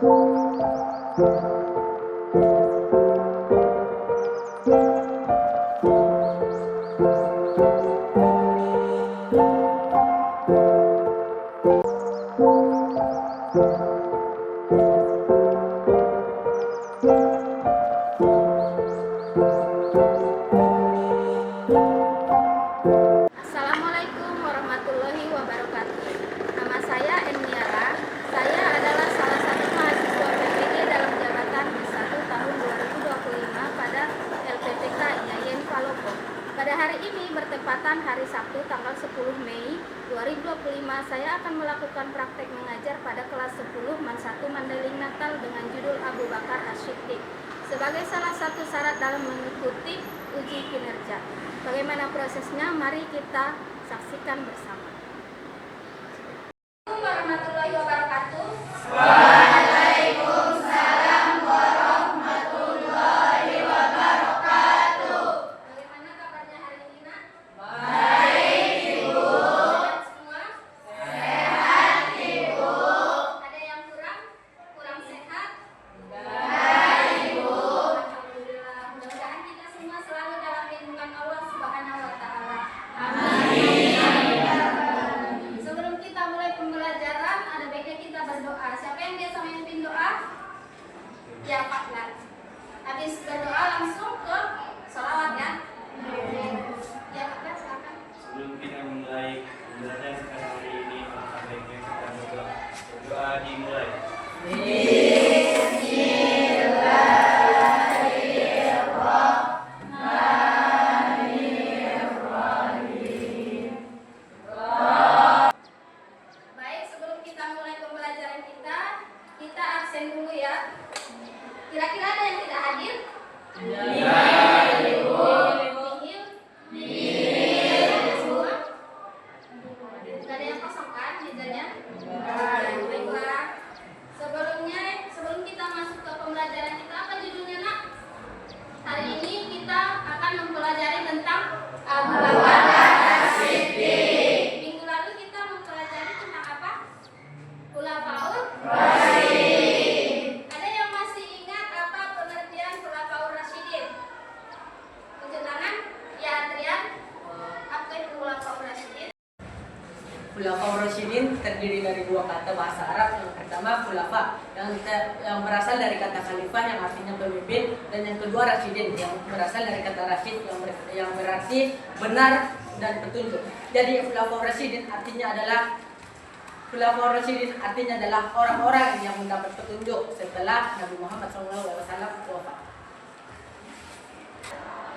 Assalamualaikum warahmatullahi wabarakatuh. Nama saya Eniara. Saya adalah salah satu mahasiswa PPG dalam jabatan S1 tahun 2025 pada LPTK IAIN Palopo. Pada hari ini bertepatan hari Sabtu tanggal 10 Mei 2025, saya akan melakukan praktek mengajar pada kelas 10 Man 1 Mandailing Natal dengan judul Abu Bakar As-Siddiq sebagai salah satu syarat dalam mengikuti uji kinerja. Bagaimana prosesnya? Mari kita saksikan bersama. Assalamualaikum warahmatullahi wabarakatuh. Waalaikumsalam warahmatullahi wabarakatuh. Bagaimana kabarnya hari ini, Nak? Baik, Ibu. Sehat semua? Sehat, Ibu. Ada yang kurang sehat? Baik, Ibu. Alhamdulillah. Mudah-mudahan kita semua selalu dalam lindungan Allah Subhanahu wa taala. Amin. Sebelum kita mulai pembelajaran, ada baiknya kita berdoa. Siapa yang biasa memimpin doa? Ya, Pak Lan. Habis berdoa langsung ke sholawat ya. Ya, Pak Lan, silakan. Sebelum kita mulai pembelajaran pada hari ini, baiknya kita berdoa dimulai. Baik, sebelum kita mulai pembelajaran kita absen dulu ya. Kira-kira ada yang tidak hadir? Nihil. Semua? Tidak ada yang kosong kan mejanya? Baiklah. Sebelum kita masuk ke pembelajaran kita, apa judulnya, Nak? Hari ini kita akan mempelajari tentang Abu Bakar As-Siddiq. Minggu lalu kita mempelajari tentang apa? Khulafaur Rasyidin. Ada yang masih ingat apa pengertian Khulafaur Rasyidin? Tunjuk tangan. Ya, Adrian. Apa itu Khulafaur Rasyidin? Khulafaur Rasyidin terdiri dari dua kata bahasa Arab. Yang pertama khulafa yang berasal dari kata khalifah yang artinya pemimpin, dan yang kedua Rasyidin yang berasal dari kata rasyid yang berarti benar dan petunjuk. Jadi Khulafaur Rasyidin artinya adalah orang-orang yang mendapat petunjuk setelah Nabi Muhammad SAW wafat.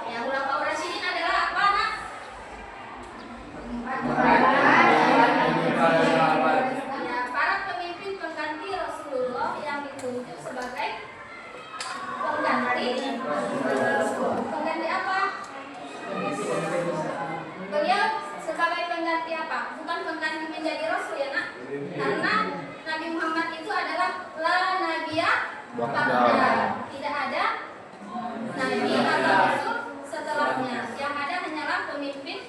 Yang Khulafaur Rasyidin adalah apa, Nak? Ya, para pemimpin pengganti Rasulullah yang ditunjuk sebagai pengganti apa? Beliau sebagai pengganti apa? Bukan pengganti menjadi Rasul ya, Nak? Karena Nabi Muhammad itu adalah la nabiyya ba'da. Tidak ada nabi atau rasul setelahnya. Yang ada hanyalah pemimpin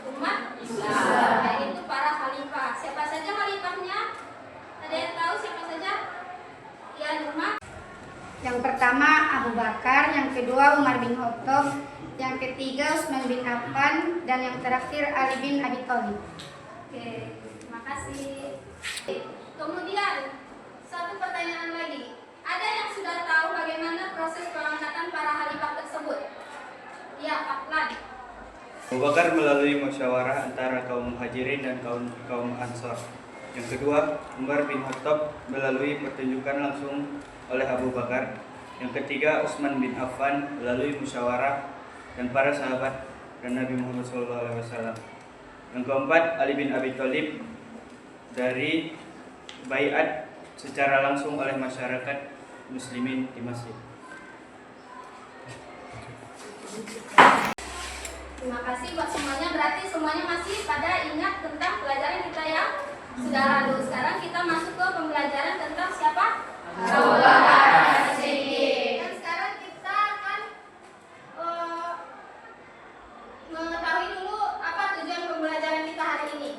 umat Islam, yaitu para khalifah. Siapa saja khalifahnya? Ada yang tahu siapa saja? Ya, Umar. Yang pertama Abu Bakar, yang kedua Umar bin Khattab, yang ketiga Utsman bin Affan, dan yang terakhir Ali bin Abi Thalib. Oke, terima kasih. Kemudian satu pertanyaan lagi. Ada yang sudah tahu bagaimana proses pengangkatan para khalifah tersebut? Ya, Pak Lan. Abu Bakar melalui musyawarah antara kaum Muhajirin dan kaum Ansor. Yang kedua, Umar bin Khattab melalui pertunjukan langsung oleh Abu Bakar. Yang ketiga, Utsman bin Affan melalui musyawarah dan para sahabat dan Nabi Muhammad SAW. Yang keempat, Ali bin Abi Thalib dari baiat secara langsung oleh masyarakat muslimin di masjid. Terima kasih buat semuanya. Berarti semuanya masih pada ingat tentang pelajaran kita yang sudah lalu. Sekarang kita masuk ke pembelajaran tentang siapa? Abu Bakar As-Siddiq. Dan sekarang kita akan mengetahui dulu apa tujuan pembelajaran kita hari ini.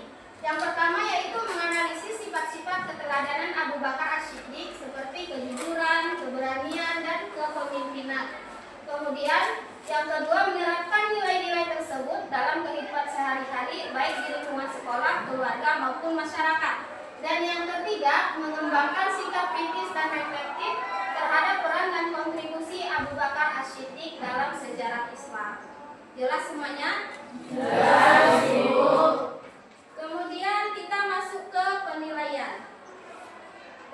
Yang pertama yaitu menganalisis sifat-sifat keteladanan Abu Bakar As-Siddiq seperti Kemudian yang kedua, menerapkan nilai-nilai tersebut dalam kehidupan sehari-hari baik di lingkungan sekolah, keluarga maupun masyarakat. Dan yang ketiga, mengembangkan sikap kritis dan reflektif terhadap peran dan kontribusi Abu Bakar As-Siddiq dalam sejarah Islam. Jelas semuanya? Jelas, Ibu. Kemudian kita masuk ke penilaian.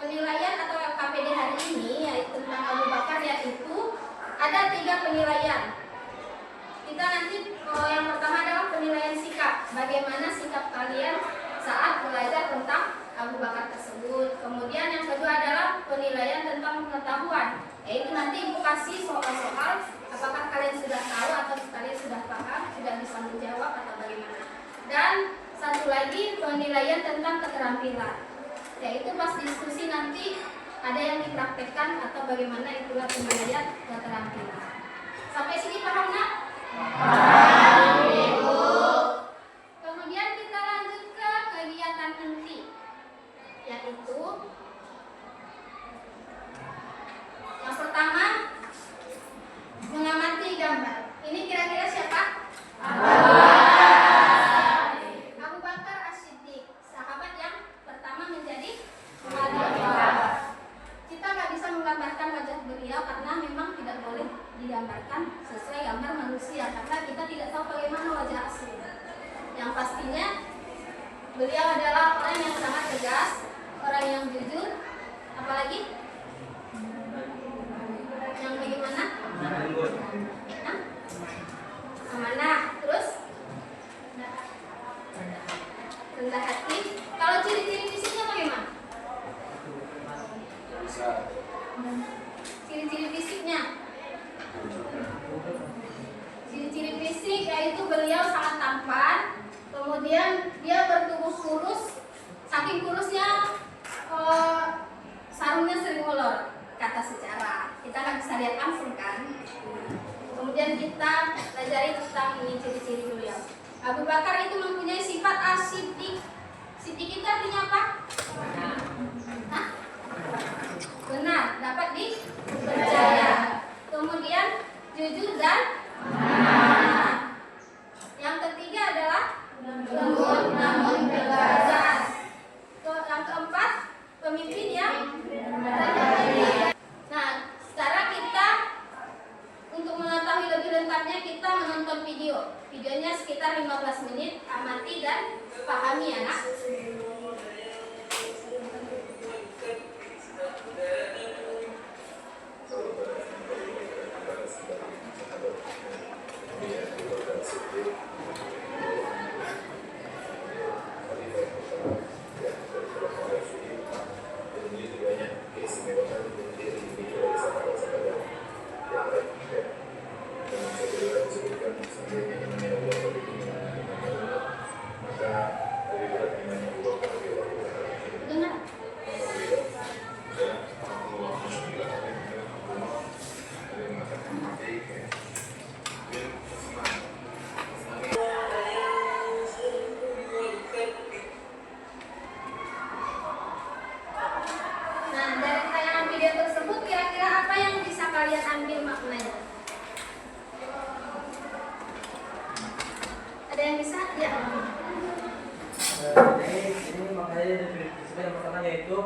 Penilaian atau LKPD hari ini yaitu tentang Abu Bakar, yaitu ada 3 penilaian. Kita nanti yang pertama adalah penilaian sikap. Bagaimana sikap kalian saat belajar tentang Abu Bakar tersebut. Kemudian yang kedua adalah penilaian tentang pengetahuan, yaitu nanti Ibu kasih soal-soal apakah kalian sudah tahu atau kalian sudah paham, sudah bisa menjawab atau bagaimana. Dan satu lagi penilaian tentang keterampilan, yaitu pas diskusi nanti ada yang dipraktekkan atau bagaimana, itulah penilaian keterampilan. Sampai sini paham nak? Paham, Ibu. Kemudian kita lanjut ke kegiatan inti, yaitu yang pertama mengamati gambar. Ini kira-kira siapa? Abu Bakar As-Siddiq, sahabat yang pertama menjadi khalifah. Kita nggak bisa menggambarkan wajah beliau karena memang tidak boleh digambarkan sesuai gambar manusia karena kita tidak tahu bagaimana wajah asli. Yang pastinya beliau adalah orang yang sangat tegas, orang yang jujur, apalagi yang bagaimana? Nah, amanah, terus rendah hati. Kalau ciri-ciri fisiknya bagaimana? Ciri-ciri fisiknya, ciri-ciri fisik yaitu beliau sangat tampan, kemudian dia bertubuh kurus, saking kurusnya sarungnya sering molor, kata sejarah. Kita nggak bisa lihat langsung kan. Kemudian kita pelajari tentang ini ciri-ciri beliau. Abu Bakar itu mempunyai sifat as-siddiq. Siddiq itu artinya apa? Hah? Benar, dapat dipercaya. Kemudian jujur dan yang ketiga adalah lembut namun tegas. Yang keempat, pemimpin yang terpilih. Nah, sekarang kita untuk mengetahui lebih lengkapnya kita menonton video. Videonya sekitar 15 menit. Amati dan pahami ya nak. Dengar. Nah, dari tayangan video tersebut kira-kira apa yang bisa kalian ambil maknanya? Ada yang bisa? Ya. Jadi ini makanya definisi yang pertama yaitu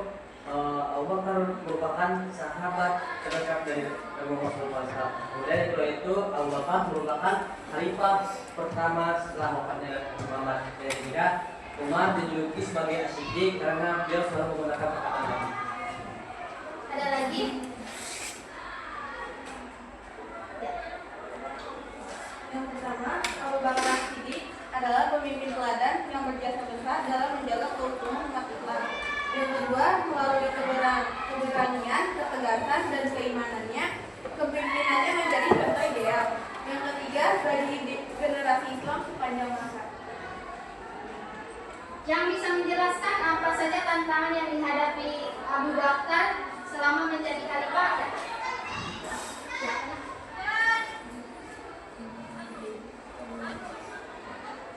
Abu Bakar merupakan sahabat terdekat dari Nabi Muhammad SAW. Kemudian itu Abu Bakar merupakan khalifah pertama setelah wafatnya Muhammad. Dan ketiga, Umar dijuluki sebagai As-Siddiq karena beliau selalu menggunakan perkataan Nabi. Ada lagi? Ya. Yang pertama, Abu Bakar As-Siddiq adalah pemimpin teladan yang berjasa besar dalam menjaga keutuhan umat Islam. Yang kedua, melalui keberanian, ketegasan, dan keimanannya, kepemimpinannya menjadi contoh ideal. Yang ketiga, bagi generasi Islam sepanjang masa. Yang bisa menjelaskan apa saja tantangan yang dihadapi Abu Bakar selama menjadi khalifah? Ya.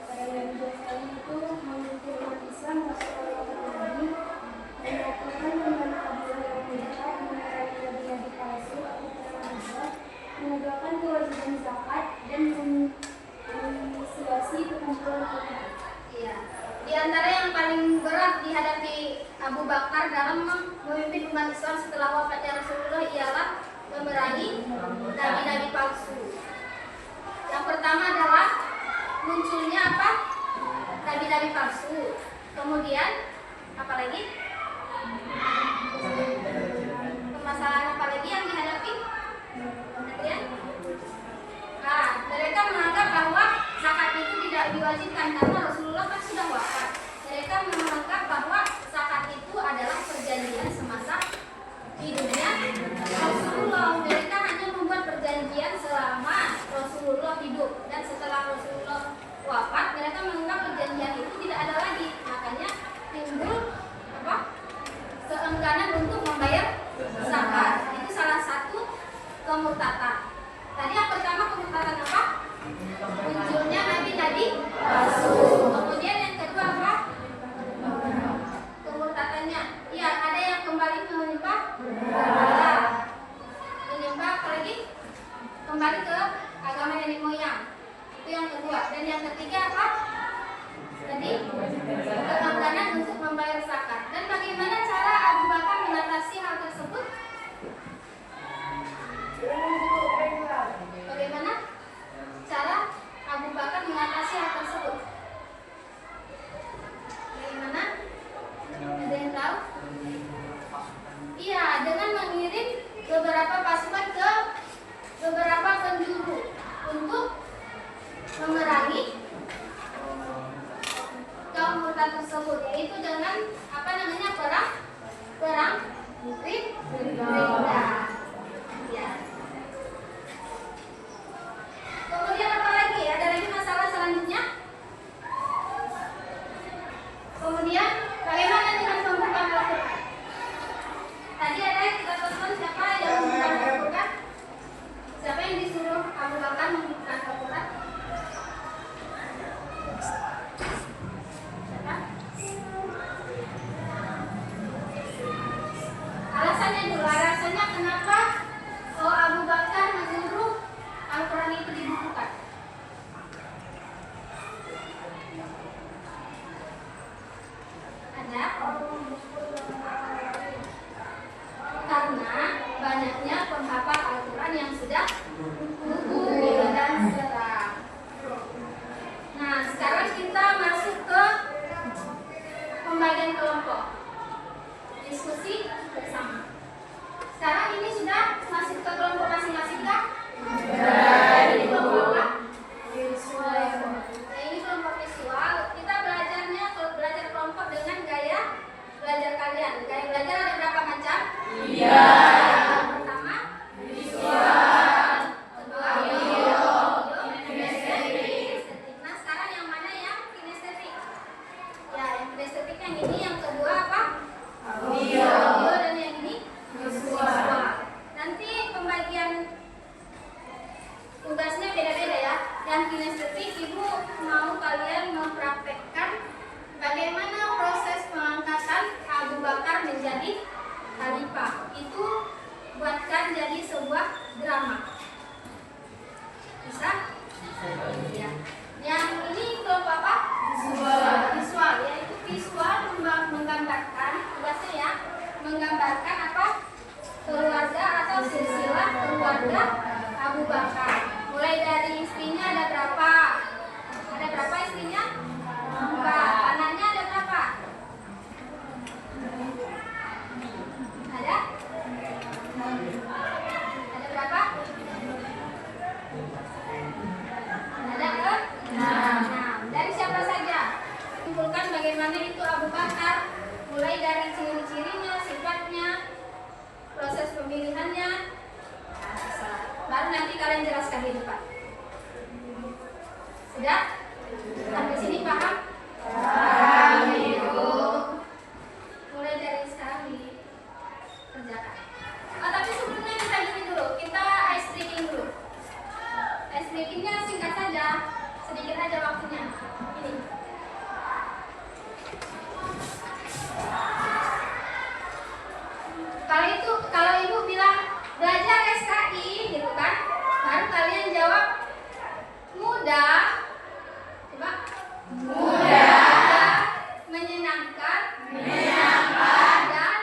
Pada yang dijelaskan itu memimpin umat Islam masuk ke Nabi, menyatakan mengenai Abdullah yang tidak mengenai nabi-nabi palsu atau menegakkan kewajiban memimpin umat Islam setelah wafatnya Rasulullah ialah memerangi nabi-nabi palsu. Yang pertama adalah munculnya apa? Nabi-nabi palsu. Kemudian apa lagi? Permasalahan apa lagi yang dihadapi? Kemudian, mereka menganggap bahwa zakat itu tidak diwajibkan karena Rasulullah kan sudah wafat. Mereka menganggap bahwa zakat itu adalah perjanjian semasa hidupnya Rasulullah. Mereka hanya membuat perjanjian selama Rasulullah hidup, dan setelah Rasulullah wafat mereka menganggap perjanjian itu tidak ada lagi. Makanya timbul apa? Keengganan untuk membayar zakat. Itu salah satu kemurtatan. Tadi yang pertama kemurtatan apa? Munculnya nabi-nabi palsu. Kemudian yang kedua apa? Kemurtatannya. Iya, ada yang kembali menyembah berhala. Menyembah apa lagi? Kembali ke agama nenek moyang. Itu yang kedua. Dan yang ketiga apa? Tadi keengganan untuk membayar zakat. Dan bagaimana cara Abu Bakar mengatasi hal tersebut? Bagaimana cara Abu Bakar mengatasi hal tersebut? Bagaimana? Ada yang tahu? Iya, dengan mengirim beberapa pasukan ke beberapa penjuru untuk memerangi kaum murtad tersebut, yaitu dengan apa namanya perang Riddah. Ya. Kemudian apa lagi? Ada lagi masalah selanjutnya? Kemudian bagaimana dengan pembukaan Al-Quran? Tadi ada yang kita tonton, siapa yang membuka Al-Quran? Siapa yang disuruh Abu Bakar membuka Al-Quran? Siapa? Alasannya dulu, alasannya kenapa Abu Bakar menyuruh Al-Quran itu dibukukan? Ada? Karena banyaknya penghafal Al-Quran yang sudah gugur dan seram. Nah, sekarang kita masuk ke pembagian kelompok. Diskusi bersama. Sekarang ini sudah masuk ke kelompok masing-masing kah? Ini kelompok apa? Visual. Nah, ini kelompok visual. Kita belajarnya belajar kelompok dengan gaya belajar kalian. Gaya belajar ada berapa macam? Iya. Yang pertama visual. Kedua audio. Kinestetik. Nah, sekarang yang mana yang kinestetik? Ya, yang kinestetik yang ini. Yang kedua apa? Audio. Dan yang ini visual. Nanti pembagian tugasnya beda-beda ya. Yang kinestetik ibu mau kalian mempraktekkan bagaimana proses pengangkatan Abu Bakar menjadi khalifah. Itu buatkan jadi sebuah drama. Bisa? Ya. Yang ini kelompok apa? Visual. Yaitu visual menggambarkan, tugasnya ya, menggambarkan apa? Keluarga atau silsilah keluarga Abu Bakar. Mulai dari istrinya ada berapa? Ada berapa istrinya? 4. Anaknya ada berapa? Ada? Ada berapa? Ada ke? 6. Dari siapa saja? Kumpulkan bagaimana itu Abu Bakar, mulai dari ciri-cirinya, sifatnya, proses pemilihannya. Baru nanti kalian jelaskan di depan. Sudah? Sampai sini paham? Paham, Ibu. Mulai dari sekarang dikerjakan. Tapi sebelumnya kita gini dulu, kita ice breaking dulu. Ice breakingnya singkat saja, sedikit aja waktunya. Ini. Kalau ibu bilang belajar SKI gitu kan, baru kalian jawab mudah. Coba. Mudah. Menyenangkan. Dan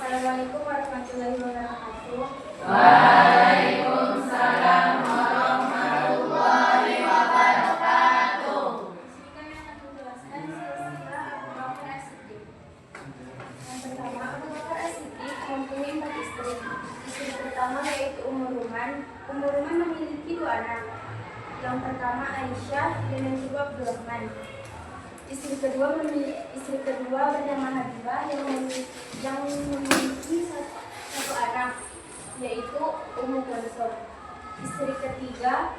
Assalamualaikum warahmatullahi wabarakatuh. Waalaikumsalam warahmatullahi wabarakatuh. Kami akan menjelaskan silsilah Abu Bakar As-Siddiq. Yang pertama, Abu Bakar As-Siddiq mempunyai 4 istri. Istri pertama yaitu Ummu Ruman. Ummu Ruman memiliki 2 anak. Yang pertama Aisyah dan yang kedua Abdurrahman. Istri kedua bernama Habibah yang memiliki 1 anak, yaitu Ummu Kulsum. Istri ketiga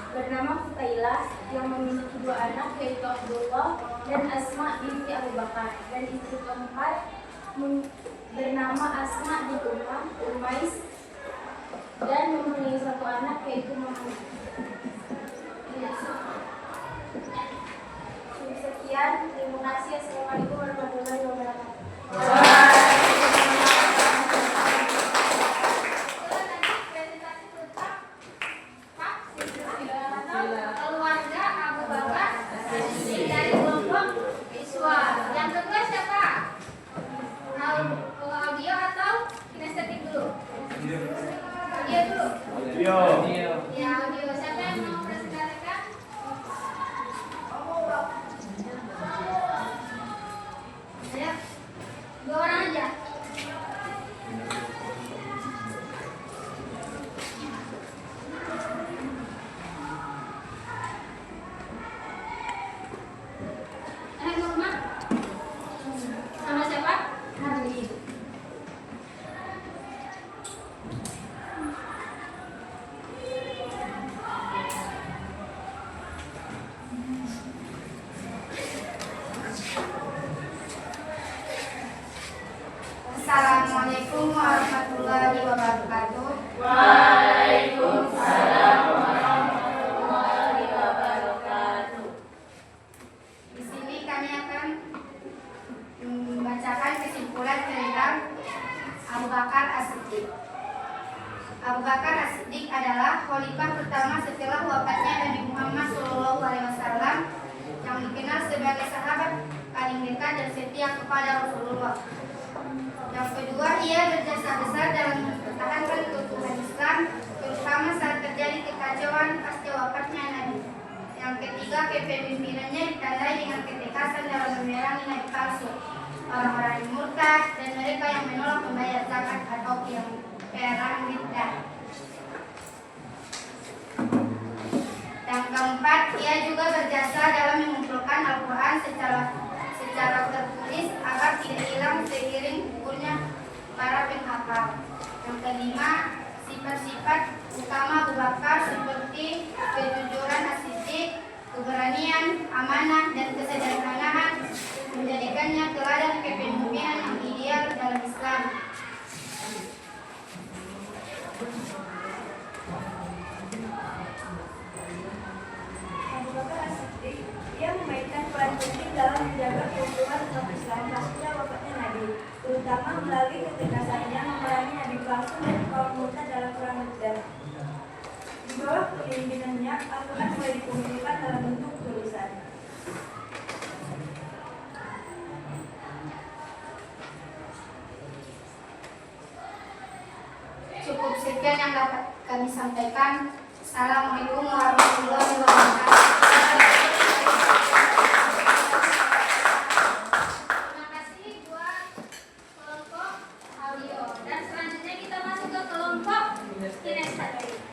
bernama Futailah yang memiliki 2 anak, yaitu Abdullah dan Asma binti Abu Bakar. Dan istri keempat bernama Asma binti Umais dan mempunyai 1 anak, yaitu Muhammad. Sekian, terima kasih. Assalamualaikum warahmatullahi wabarakatuh. Keluarga Abu Bakar dari kelompok siswa. Yang kedua siapa? Audio atau kinestetik dulu? Audio dulu. Ya, audio. Siapa yang mau presentasikan? Ya, 2 orang aja. Rumah sama siapa? Harli. Assalamualaikum warahmatullahi wabarakatuh. Waalaikumsalam warahmatullahi wabarakatuh. Di sini kami akan membacakan kesimpulan tentang Abu Bakar As-Siddiq. Abu Bakar As-Siddiq adalah khalifah pertama setelah wafatnya Nabi Muhammad SAW yang dikenal sebagai sahabat paling dekat dan setia kepada Rasulullah. Yang kedua, ia berjasa besar dalam mempertahankan keutuhan Islam, terutama saat terjadi kekacauan pasca wafatnya Nabi. Yang ketiga, kepemimpinannya ditandai dengan ketekasan dalam memerangi nabi palsu, orang-orang yang murtad, dan mereka yang menolak membayar zakat atau yang perang riddah. Yang keempat, ia juga berjasa dalam mengumpulkan Al-Quran secara tertulis agar tidak hilang seiring gugurnya para penghafal. Yang kelima, sifat-sifat utama Abu Bakar seperti kejujuran As-Siddiq, keberanian, amanah, dan kesederhanaan menjadikannya teladan kepemimpinan yang ideal dalam Islam. Abu Bakar As-Siddiq, ia memainkan peran penting dalam menjaga keutuhan umat Islam pasca wafatnya Nabi, terutama melalui ketekasannya memerangi nabi palsu dan kaum murtad dalam perang Badar. Di bawah kepemimpinannya, Al-Quran mulai dikumpulkan dalam bentuk tulisan. Cukup sekian yang dapat kami sampaikan. Assalamualaikum warahmatullahi wabarakatuh. Terima kasih buat kelompok audio. Dan selanjutnya kita masuk ke kelompok kinestetik.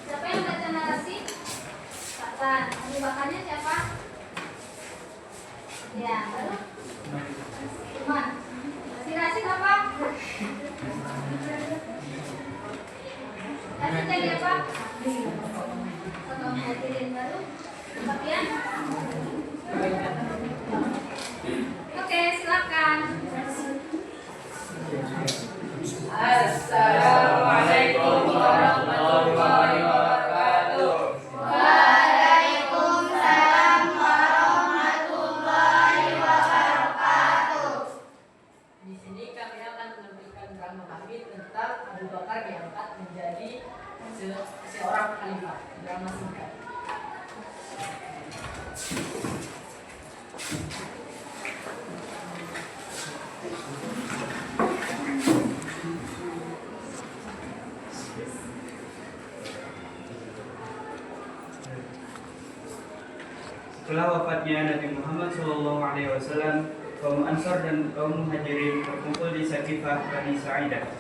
Siapa yang baca narasi? Pak Tan. Abu Bakarnya siapa? Ya, baru Iman. Si Rasid apa? Rasid jadi apa? Ketua hadirin baru Sofian? Oke, silakan. Assalamualaikum warahmatullahi wabarakatuh. Waalaikumsalam warahmatullahi wabarakatuh. Di sini kami akan menampilkan drama kami tentang Abu Bakar diangkat menjadi seorang khalifah. Drama singkat. Setelah wafatnya Nabi Muhammad SAW, kaum Ansor dan kaum Muhajirin berkumpul di Saqifah Bani Sa'idah.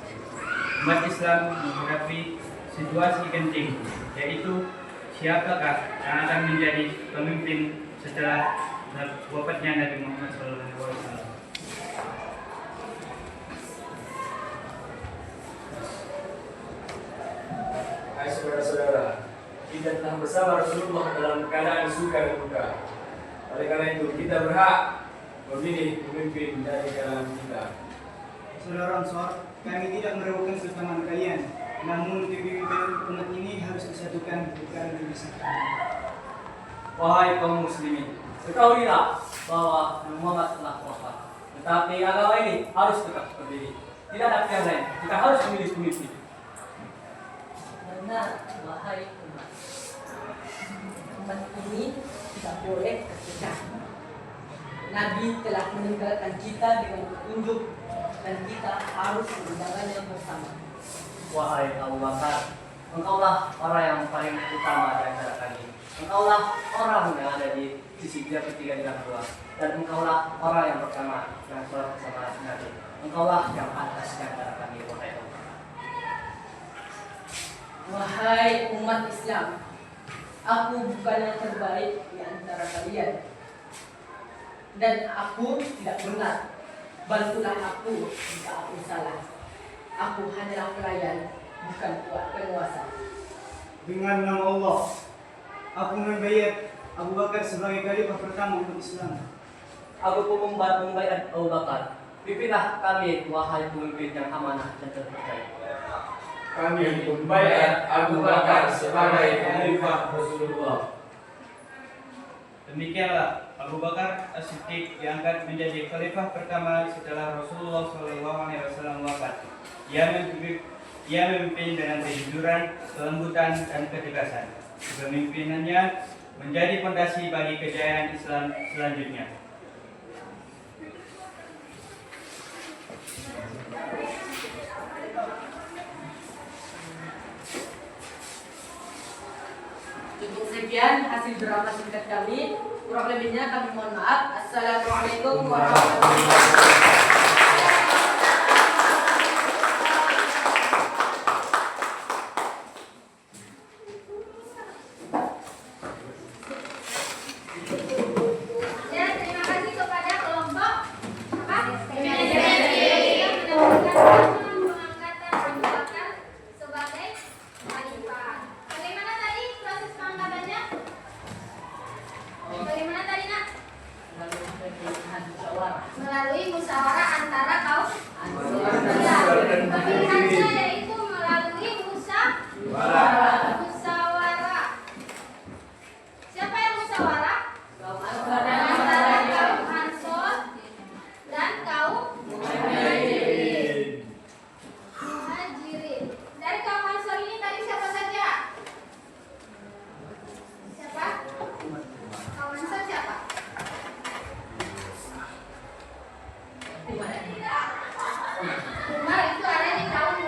Umat Islam menghadapi situasi genting, yaitu siapakah yang akan menjadi pemimpin setelah wafatnya Nabi Muhammad SAW. Hai saudara-saudara, kita telah bersama Rasulullah dalam keadaan suka dan duka. Oleh karena itu, kita berhak memilih pemimpin dari kalangan kita. Saudara Ansor, kami tidak meragukan keutamaan kalian. Namun pemimpin umat ini harus disatukan, bukan dipisahkan. Wahai kaum muslimin, ketahuilah bahwa Muhammad telah wafat. Tetapi agama ini harus tetap berdiri. Tidak ada pilihan lain. Kita harus memilih pemimpin. Benar, wahai umat. Umat ini tidak boleh terpecah. Nabi telah meninggalkan kita dengan petunjuk dan kita harus menjalannya bersama. Wahai Abu Bakar, engkaulah orang yang paling utama di antara kami. Engkaulah orang yang ada di sisi dia ketiga di dalam dua. Dan engkaulah orang yang pertama yang sholat bersama Nabi. Engkaulah yang atas di antara kami, wahai Abu Bakar. Wahai umat Islam, aku bukan yang terbaik di antara kalian. Dan aku tidak benar. Bantulah aku jika aku salah. Aku hanyalah pelayan, bukan penguasa. Dengan nama Allah, aku membayar Abu Bakar sebagai khalifah pertama umat Islam. Aku pun membayar Abu Bakar. Pimpinlah kami, wahai pemimpin yang amanah dan terpercaya. Kami membayar Abu Bakar sebagai khalifah Rasulullah. Demikianlah Abu Bakar As-Siddiq diangkat menjadi khalifah pertama setelah Rasulullah SAW wafat. Ia memimpin dengan kejujuran, kelembutan, dan ketegasan. Kepemimpinannya menjadi fondasi bagi kejayaan Islam selanjutnya. Cukup sekian hasil drama singkat kami. Kurang lebihnya kami mohon maaf. Assalamualaikum warahmatullahi wabarakatuh. Ya, terima kasih kepada kelompok yang mendapatkan pengangkatan Abu Bakar sebagai khalifah. Bagaimana tadi proses pengangkatannya? Bagaimana tadi, Nak? Melalui musyawarah antara kaum Ansor. Pemilihannya yaitu melalui musyawarah. Siapa yang musyawarah? Antara kaum Ansor dan kaum Muhajirin. Dari kaum Ansor ini tadi siapa saja? Siapa? Kaum Ansor siapa? Umar itu ada di kaum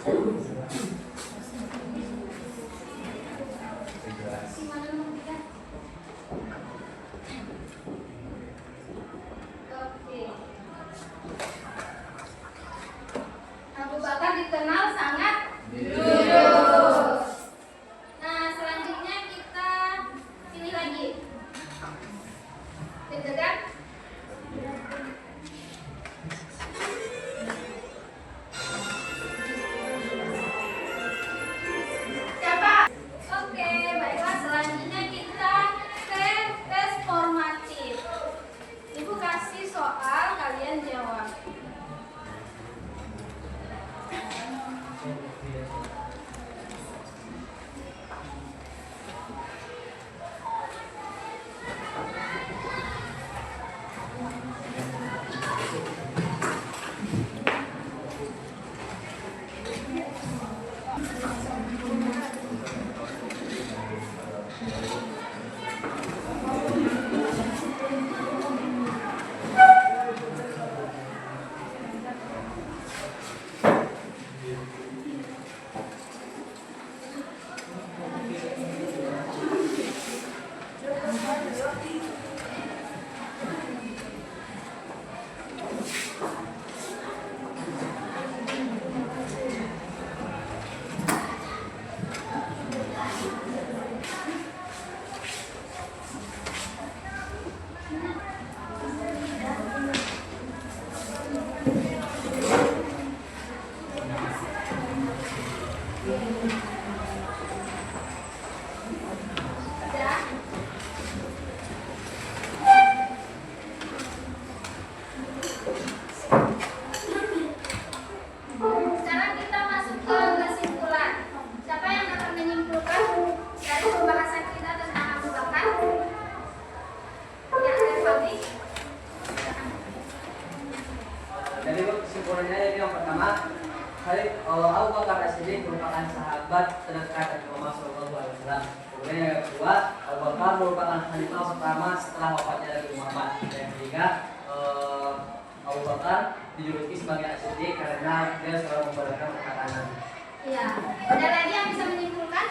Oke. Abu Bakar dikenal sangat jujur. Nah, selanjutnya kita pilih lagi. Deg-degan? Siapa? Oke, baiklah selanjutnya kita tes formatif. Ibu kasih soal, kalian jawab. Sekarang kita masuk ke kesimpulan. Siapa yang dapat menyimpulkan dari pembahasan kita tentang Abu Bakar? Ya, ada Fadli. Jadi kesimpulannya ini yang pertama, Abu Bakar As-Siddiq merupakan sahabat terdekat dari Muhammad SAW. Kemudian yang kedua, Abu Bakar merupakan khalifah pertama setelah wafatnya Nabi Muhammad. Yang ketiga, Abu Bakar dijuluki sebagai As-Siddiq karena dia selalu membenarkan perkataan Nabi. Iya. Ada lagi yang bisa menyimpulkan?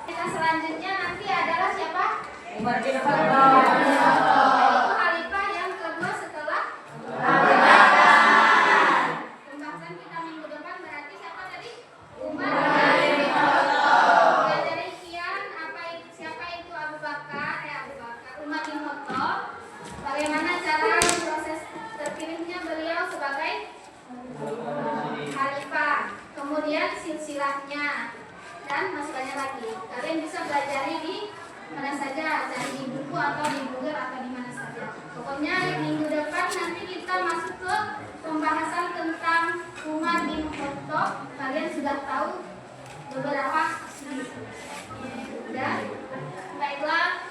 Kita selanjutnya nanti adalah siapa? Umar bin Khattab. Itu khalifah yang kedua setelah Abu Bakar. Pembahasan kita minggu depan berarti siapa tadi? Umar bin Khattab. Ya, dari sekian siapa itu Abu Bakar? Umar bin Khattab. Bagaimana cara proses terpilihnya beliau sebagai khalifah? Kemudian silsilahnya dan masih banyak lagi. Kalian bisa belajar di mana saja, cari di buku atau di Google atau di mana saja. Pokoknya minggu depan nanti kita masuk ke pembahasan tentang Umar bin Khattab. Kalian sudah tahu beberapa dan baiklah,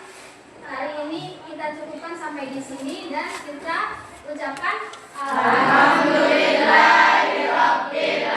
hari ini kita cukupkan sampai di sini dan kita ucapkan alhamdulillahirabbil